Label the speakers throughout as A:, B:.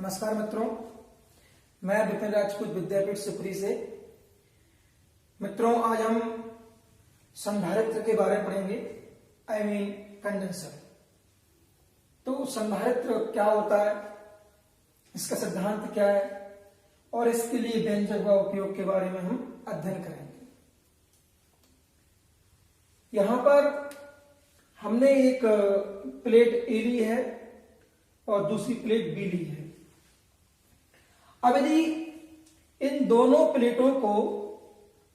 A: नमस्कार मित्रों, मैं विपिन राजपूत विद्यापीठ सुपरी से। मित्रों, आज हम संधारित्र के बारे में पढ़ेंगे, कंडेंसर। तो संधारित्र क्या होता है, इसका सिद्धांत क्या है और इसके लिए व्यंजक व उपयोग के बारे में हम अध्ययन करेंगे। यहां पर हमने एक प्लेट ए ली है और दूसरी प्लेट बी ली है। अब यदि इन दोनों प्लेटों को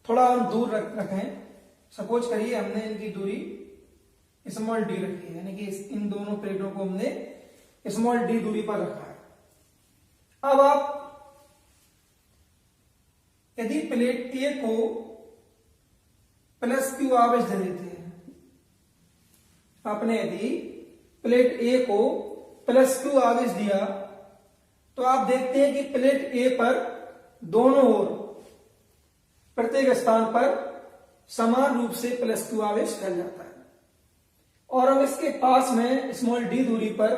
A: थोड़ा हम दूर रखें, सपोज करिए हमने इनकी दूरी स्मॉल डी रखी है, यानी कि इन दोनों प्लेटों को हमने स्मॉल डी दूरी पर रखा है। अब आप यदि प्लेट ए को प्लस क्यू आवेश दे देते हैं, आपने यदि प्लेट ए को प्लस क्यू आवेश दिया तो आप देखते हैं कि प्लेट ए पर दोनों ओर प्रत्येक स्थान पर समान रूप से प्लस क्यू आवेश फैल जाता है। और हम इसके पास में स्मॉल डी दूरी पर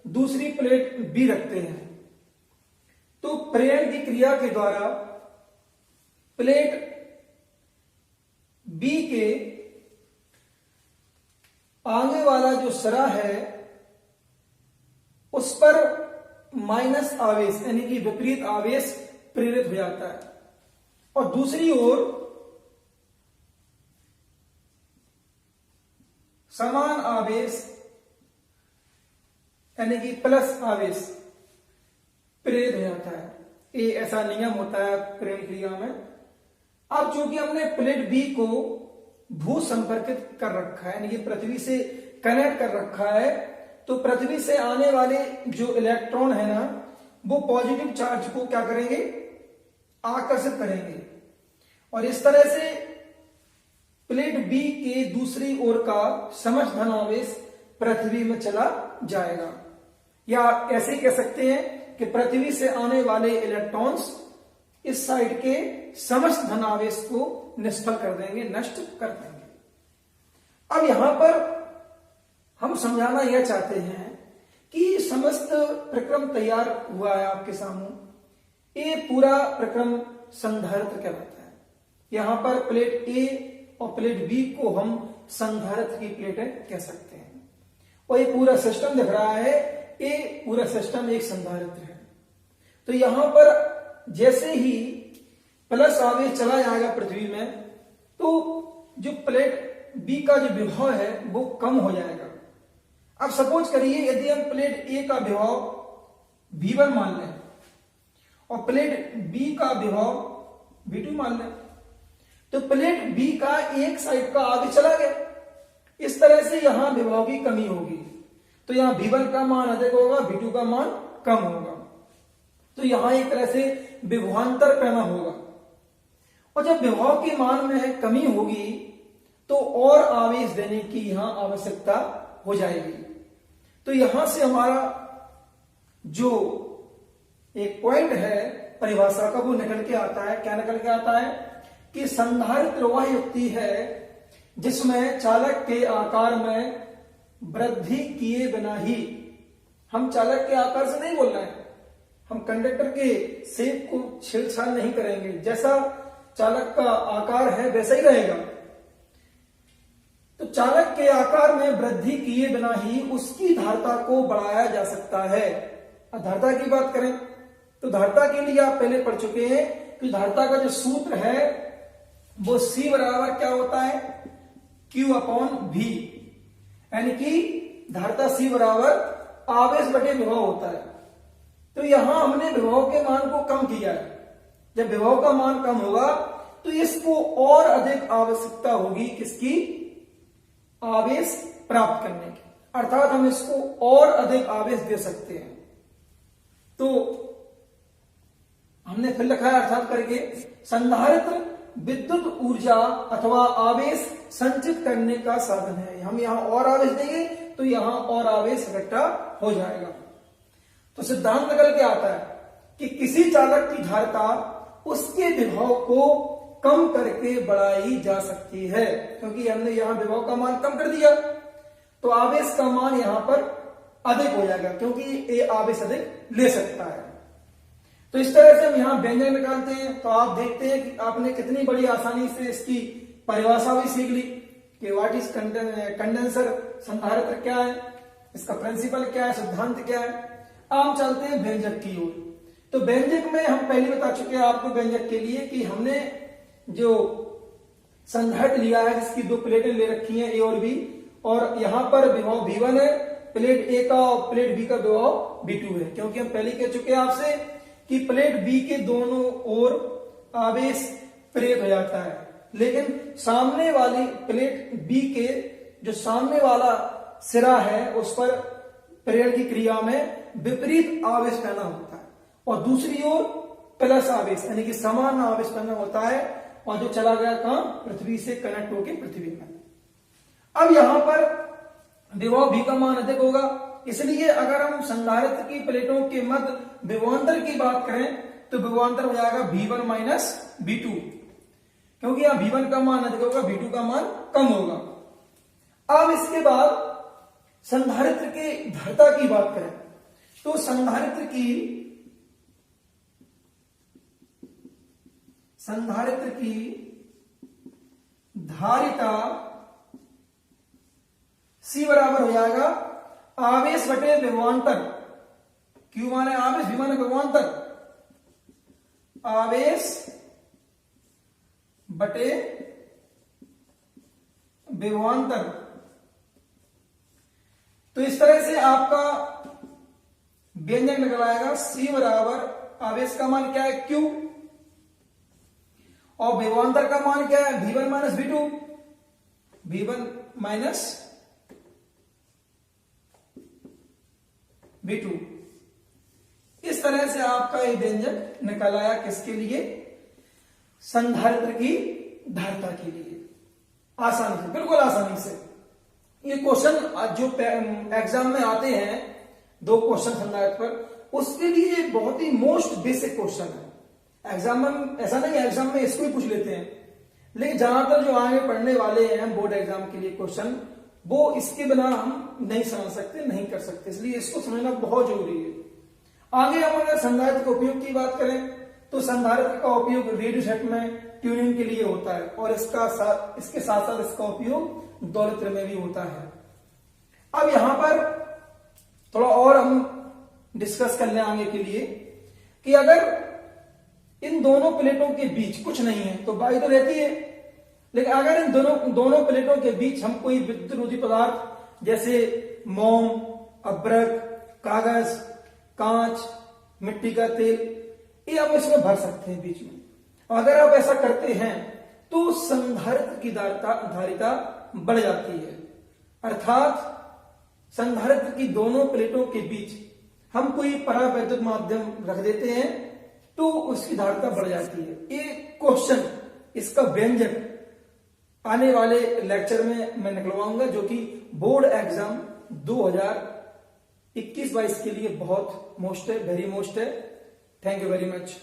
A: दूसरी प्लेट बी रखते हैं, तो प्रेरण की क्रिया के द्वारा प्लेट बी के आगे वाला जो सिरा है उस पर माइनस आवेश यानी कि विपरीत आवेश प्रेरित हो जाता है, और दूसरी ओर समान आवेश यानी कि प्लस आवेश प्रेरित हो जाता है। ये ऐसा नियम होता है प्रेरण क्रिया में। अब चूंकि हमने प्लेट बी को भू संपर्कित कर रखा है, यानी कि पृथ्वी से कनेक्ट कर रखा है, तो पृथ्वी से आने वाले जो इलेक्ट्रॉन है ना, वो पॉजिटिव चार्ज को क्या करेंगे, आकर्षित करेंगे, और इस तरह से प्लेट बी के दूसरी ओर का समस्त धनावेश पृथ्वी में चला जाएगा। या ऐसे कह सकते हैं कि पृथ्वी से आने वाले इलेक्ट्रॉन्स इस साइड के समस्त धनावेश को निष्फल कर देंगे, नष्ट कर देंगे। अब यहां पर हम समझाना यह चाहते हैं कि समस्त प्रक्रम तैयार हुआ है आपके सामने। ये पूरा प्रक्रम संधारित्र कहलाता है। यहां पर प्लेट ए और प्लेट बी को हम संधारित्र की प्लेटें कह सकते हैं, और ये पूरा सिस्टम दिख रहा है, ये पूरा सिस्टम एक संधारित्र है। तो यहां पर जैसे ही प्लस आवेश चला जाएगा पृथ्वी में, तो जो प्लेट बी का जो विभव है वो कम हो जाएगा। अब सपोज करिए यदि हम प्लेट ए का विभव V1 मान लें और प्लेट बी का विभव V2 मान लें, तो प्लेट बी का एक साइड का आगे चला गया। इस तरह से यहां विभव की कमी होगी, तो यहां V1 का मान अधिक होगा, V2 का मान कम होगा। तो यहां एक तरह से विभवांतर पैदा होगा, और जब विभव के मान में कमी होगी तो और आवेश देने की यहां आवश्यकता हो जाएगी। तो यहां से हमारा जो एक पॉइंट है परिभाषा का वो निकल के आता है। क्या निकल के आता है कि संधारित्र वह युक्ति है जिसमें चालक के आकार में वृद्धि किए बिना ही, हम चालक के आकार से नहीं बोल रहे हैं, हम कंडक्टर के शेप को छेड़छाड़ नहीं करेंगे, जैसा चालक का आकार है वैसा ही रहेगा। तो चालक के आकार में वृद्धि किए बिना ही उसकी धारता को बढ़ाया जा सकता है। अब धारता की बात करें तो धारता के लिए आप पहले पढ़ चुके हैं कि धारता का जो सूत्र है वो C बराबर क्या होता है, Q/V, यानी कि धारता C बराबर आवेश बटे विभव होता है। तो यहां हमने विभव के मान को कम किया है। जब विभव का मान कम होगा तो इसको और अधिक आवश्यकता होगी, किसकी, आवेश प्राप्त करने की, अर्थात हम इसको और अधिक आवेश दे सकते हैं। तो हमने फिर लिखा है अर्थात करके, संधारित्र विद्युत ऊर्जा अथवा आवेश संचित करने का साधन है। हम यहां और आवेश देंगे तो यहां और आवेश इकट्ठा हो जाएगा। तो सिद्धांत निकल के आता है कि किसी चालक की धारता उसके विभव को कम करके बढ़ाई जा सकती है, क्योंकि हमने यहां विभव का मान कम कर दिया, तो आवेश का मान यहां पर अधिक हो जाएगा, क्योंकि ये आवेश अधिक ले सकता है। तो इस तरह से हम यहाँ व्यंजक निकालते हैं। तो आप देखते हैं कि आपने कितनी बड़ी आसानी से इसकी परिभाषा भी सीख ली कि व्हाट इज कंडेंसर, संधारित्र क्या है, इसका प्रिंसिपल क्या है, सिद्धांत क्या है। अब हम चलते हैं व्यंजक की ओर। तो व्यंजक में हम पहले बता चुके हैं आपको व्यंजक के लिए कि हमने जो संधारित्र लिया है जिसकी दो प्लेटें ले रखी हैं, ए और बी, और यहां पर विभव V1 है, प्लेट ए का और प्लेट बी का विभव V2 है। क्योंकि हम पहले कह चुके हैं आपसे कि प्लेट बी के दोनों ओर आवेश प्रेरित हो जाता है, लेकिन सामने वाली प्लेट बी के जो सामने वाला सिरा है उस पर प्रेरण की क्रिया में विपरीत आवेश पैदा होता है, और दूसरी ओर प्लस आवेश यानी कि समान आवेश पैदा होता है, और जो चला गया कहां, पृथ्वी से कनेक्ट होकर पृथ्वी में। अब यहां पर विभव V का मान अधिक होगा, इसलिए अगर हम संधारित्र की प्लेटों के मध्य विभवांतर की बात करें तो विभवांतर हो जाएगा V1 माइनस V2, क्योंकि यहां V1 का मान अधिक होगा, V2 का मान कम होगा। अब इसके बाद संधारित्र के धारिता की बात करें तो संधारित्र की धारिता C बराबर हो जाएगा आवेश बटे विभवांतर। Q माने आवेश, V माने विभवांतर, आवेश बटे विभवांतर। तो इस तरह से आपका व्यंजक निकल आएगा C बराबर आवेश का मान क्या है Q, और विभवांतर का मान क्या है V1 minus V2, V1 minus V2। इस तरह से आपका ये व्यंजक निकल आया, किसके लिए, संधारित्र की धारिता के लिए। आसानी से, बिल्कुल आसानी से। ये क्वेश्चन जो एग्जाम में आते हैं, दो क्वेश्चन संधारित्र पर, उसके लिए बहुत ही मोस्ट बेसिक क्वेश्चन है। एग्जाम में ऐसा नहीं है, एग्जाम में इसको ही पूछ लेते हैं, लेकिन ज्यादातर जो आगे पढ़ने वाले हैं बोर्ड एग्जाम के लिए क्वेश्चन, वो इसके बिना हम नहीं समझ सकते, नहीं कर सकते, इसलिए इसको समझना बहुत जरूरी है। आगे हम अगर संधारित्र के उपयोग की बात करें तो संधारित्र का उपयोग रेडियो सेट में ट्यूनिंग के लिए होता है, और इसके साथ साथ इसका उपयोग दोलित्र में भी होता है। अब यहां पर थोड़ा और हम डिस्कस कर लें आगे के लिए कि अगर इन दोनों प्लेटों के बीच कुछ नहीं है तो वायु तो रहती है, लेकिन अगर इन दोनों प्लेटों के बीच हम कोई विद्युतरोधी पदार्थ जैसे मोम, अभ्रक, कागज, कांच, मिट्टी का तेल, ये आप इसमें भर सकते हैं बीच में। अगर आप ऐसा करते हैं तो संधारित्र की धारिता बढ़ जाती है, अर्थात संधारित्र की दोनों प्लेटों के बीच हम कोई परावैद्युत माध्यम रख देते हैं तो उसकी धारिता बढ़ जाती है। ये क्वेश्चन, इसका व्यंजक आने वाले लेक्चर में मैं निकलवाऊंगा, जो कि बोर्ड एग्जाम 2021-22 के लिए बहुत मोस्ट है, वेरी मोस्ट है। Thank you very much.